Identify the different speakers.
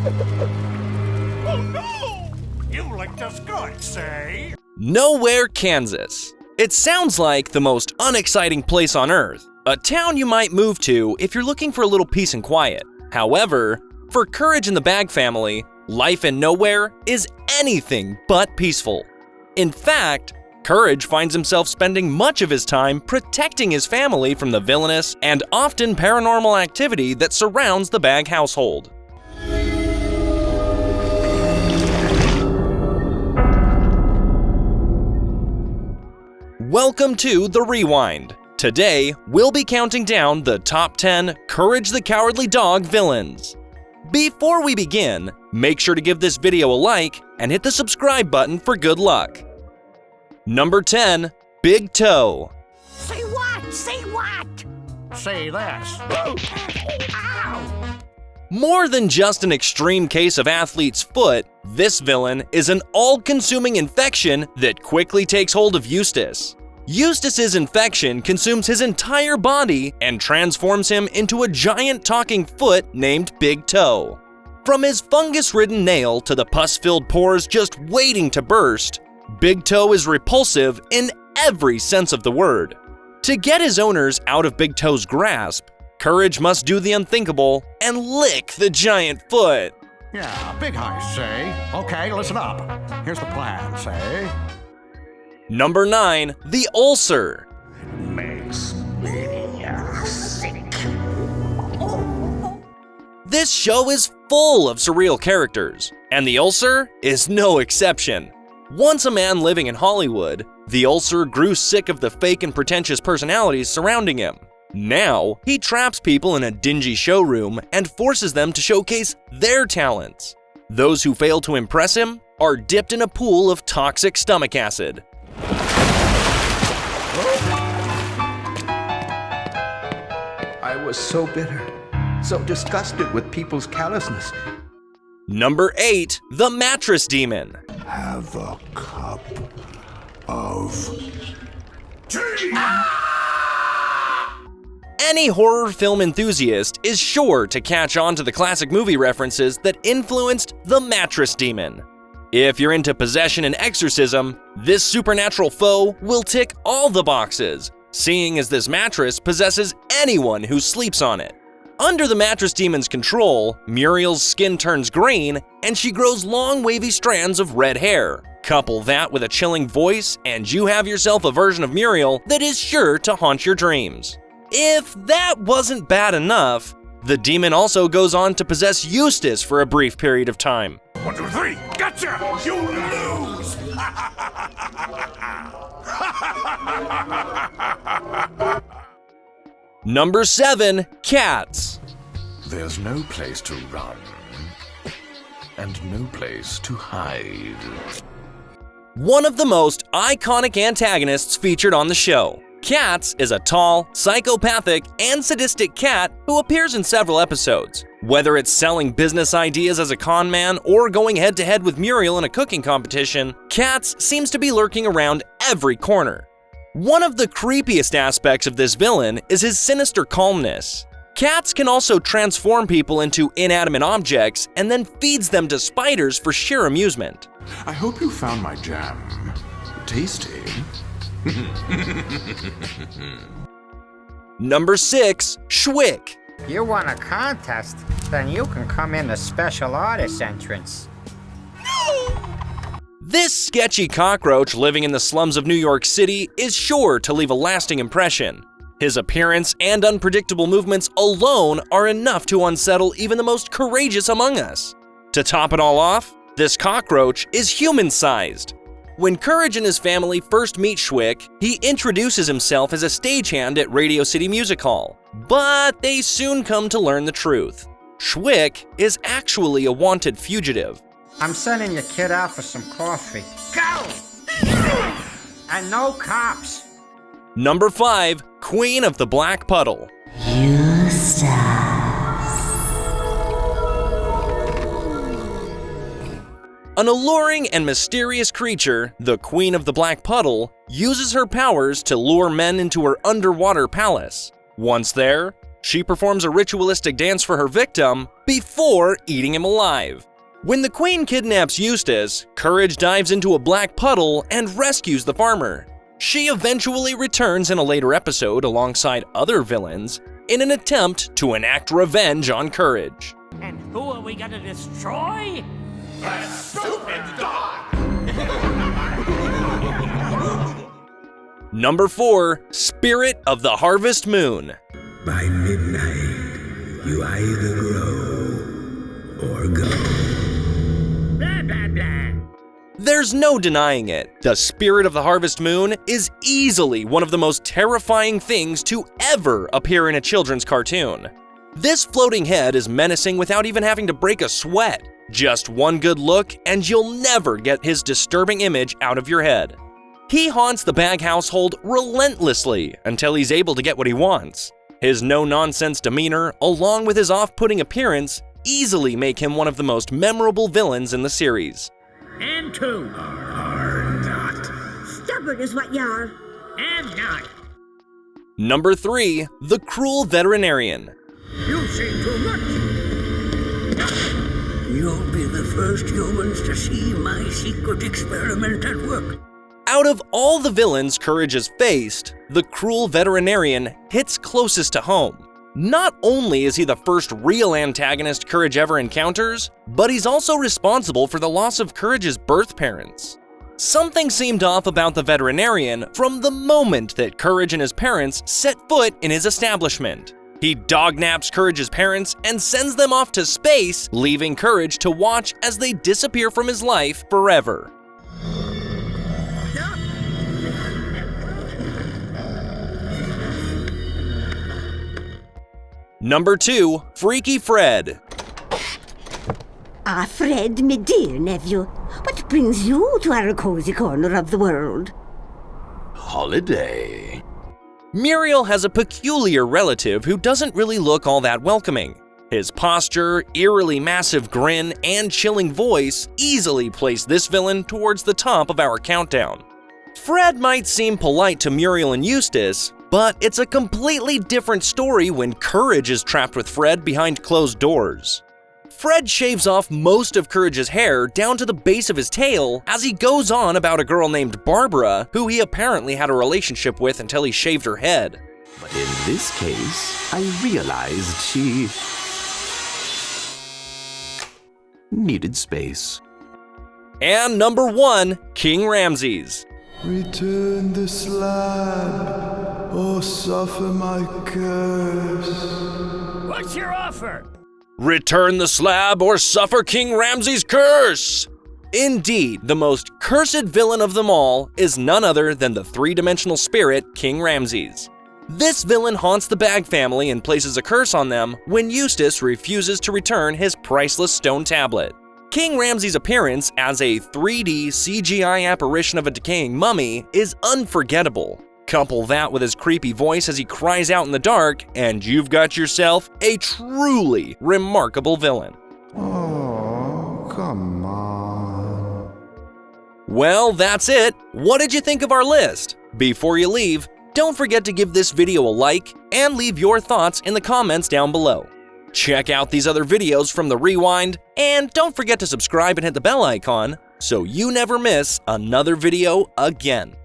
Speaker 1: Oh no! You licked us good, say?
Speaker 2: Nowhere, Kansas. It sounds like the most unexciting place on earth, a town you might move to if you're looking for a little peace and quiet. However, for Courage and the Bagge family, life in Nowhere is anything but peaceful. In fact, Courage finds himself spending much of his time protecting his family from the villainous and often paranormal activity that surrounds the Bagge household. Welcome to The Rewind. Today, we'll be counting down the top 10 Courage the Cowardly Dog villains. Before we begin, make sure to give this video a like and hit the subscribe button for good luck. Number 10. Big Toe.
Speaker 3: Say what? Say what?
Speaker 1: Say this.
Speaker 3: Ow!
Speaker 2: More than just an extreme case of athlete's foot, this villain is an all-consuming infection that quickly takes hold of Eustace. Eustace's infection consumes his entire body and transforms him into a giant talking foot named Big Toe. From his fungus-ridden nail to the pus-filled pores just waiting to burst, Big Toe is repulsive in every sense of the word. To get his owners out of Big Toe's grasp, Courage must do the unthinkable and lick the giant foot.
Speaker 1: Yeah, big heist, say? Okay, listen up. Here's the plan, say?
Speaker 2: Number 9. The Ulcer.
Speaker 3: Makes me sick.
Speaker 2: This show is full of surreal characters, and the Ulcer is no exception. Once a man living in Hollywood, the Ulcer grew sick of the fake and pretentious personalities surrounding him. Now, he traps people in a dingy showroom and forces them to showcase their talents. Those who fail to impress him are dipped in a pool of toxic stomach acid.
Speaker 4: I was so bitter, so disgusted with people's callousness.
Speaker 2: Number 8. The Mattress Demon.
Speaker 5: Have a cup of tea.
Speaker 2: Any horror film enthusiast is sure to catch on to the classic movie references that influenced the Mattress Demon. If you're into possession and exorcism, this supernatural foe will tick all the boxes, seeing as this mattress possesses anyone who sleeps on it. Under the Mattress Demon's control, Muriel's skin turns green and she grows long wavy strands of red hair. Couple that with a chilling voice and you have yourself a version of Muriel that is sure to haunt your dreams. If that wasn't bad enough, the demon also goes on to possess Eustace for a brief period of time.
Speaker 1: 1, 2, 3, gotcha! You lose!
Speaker 2: Number 7. Katz.
Speaker 5: There's no place to run, and no place to hide.
Speaker 2: One of the most iconic antagonists featured on the show. Katz is a tall, psychopathic, and sadistic cat who appears in several episodes. Whether it's selling business ideas as a con man or going head-to-head with Muriel in a cooking competition, Katz seems to be lurking around every corner. One of the creepiest aspects of this villain is his sinister calmness. Katz can also transform people into inanimate objects and then feeds them to spiders for sheer amusement.
Speaker 5: I hope you found my jam tasty.
Speaker 2: Number 6. Schwick.
Speaker 6: You want a contest? Then you can come in the special artist entrance.
Speaker 2: This sketchy cockroach living in the slums of New York City is sure to leave a lasting impression. His appearance and unpredictable movements alone are enough to unsettle even the most courageous among us. To top it all off, this cockroach is human-sized. When Courage and his family first meet Schwick, he introduces himself as a stagehand at Radio City Music Hall. But they soon come to learn the truth. Schwick is actually a wanted fugitive.
Speaker 6: I'm sending your kid out for some coffee. Go! And no cops.
Speaker 2: Number 5. Queen of the Black Puddle. An alluring and mysterious creature, the Queen of the Black Puddle, uses her powers to lure men into her underwater palace. Once there, She performs a ritualistic dance for her victim before eating him alive. When the Queen kidnaps Eustace, Courage dives into a black puddle and rescues the farmer. She eventually returns in a later episode alongside other villains in an attempt to enact revenge on Courage.
Speaker 3: And who are we gonna destroy?
Speaker 5: That stupid dog!
Speaker 2: Number 4. Spirit of the Harvest Moon.
Speaker 7: By midnight, you either grow or go.
Speaker 3: Blah, blah, blah.
Speaker 2: There's no denying it. The Spirit of the Harvest Moon is easily one of the most terrifying things to ever appear in a children's cartoon. This floating head is menacing without even having to break a sweat. Just one good look and you'll never get his disturbing image out of your head. He haunts the Bagge household relentlessly until he's able to get what he wants. His no-nonsense demeanor, along with his off-putting appearance, easily make him one of the most memorable villains in the series.
Speaker 3: And two.
Speaker 7: Are not.
Speaker 8: Stubborn is what you are.
Speaker 3: And not.
Speaker 2: Number 3. The Cruel Veterinarian.
Speaker 3: You say too much.
Speaker 7: You'll be the first humans to see my secret experiment at work.
Speaker 2: Out of all the villains Courage has faced, the Cruel Veterinarian hits closest to home. Not only is he the first real antagonist Courage ever encounters, but he's also responsible for the loss of Courage's birth parents. Something seemed off about the veterinarian from the moment that Courage and his parents set foot in his establishment. He dognaps Courage's parents and sends them off to space, leaving Courage to watch as they disappear from his life forever. Number 2. Freaky Fred.
Speaker 8: Ah, Fred, my dear nephew, what brings you to our cozy corner of the world?
Speaker 5: Holiday.
Speaker 2: Muriel has a peculiar relative who doesn't really look all that welcoming. His posture, eerily massive grin, and chilling voice easily place this villain towards the top of our countdown. Fred might seem polite to Muriel and Eustace, but it's a completely different story when Courage is trapped with Fred behind closed doors. Fred shaves off most of Courage's hair down to the base of his tail as he goes on about a girl named Barbara who he apparently had a relationship with until he shaved her head.
Speaker 9: But in this case, I realized she needed space.
Speaker 2: And number 1, King Ramses.
Speaker 10: Return the slab, or suffer my curse.
Speaker 3: What's your offer?
Speaker 2: Return the slab or suffer King Ramses' curse! Indeed, the most cursed villain of them all is none other than the three-dimensional spirit King Ramses. This villain haunts the Bagge family and places a curse on them when Eustace refuses to return his priceless stone tablet. King Ramses' appearance as a 3D CGI apparition of a decaying mummy is unforgettable. Couple that with his creepy voice as he cries out in the dark, and you've got yourself a truly remarkable villain.
Speaker 10: Oh, come on.
Speaker 2: Well, that's it. What did you think of our list? Before you leave, don't forget to give this video a like and leave your thoughts in the comments down below. Check out these other videos from the Rewind, and don't forget to subscribe and hit the bell icon so you never miss another video again.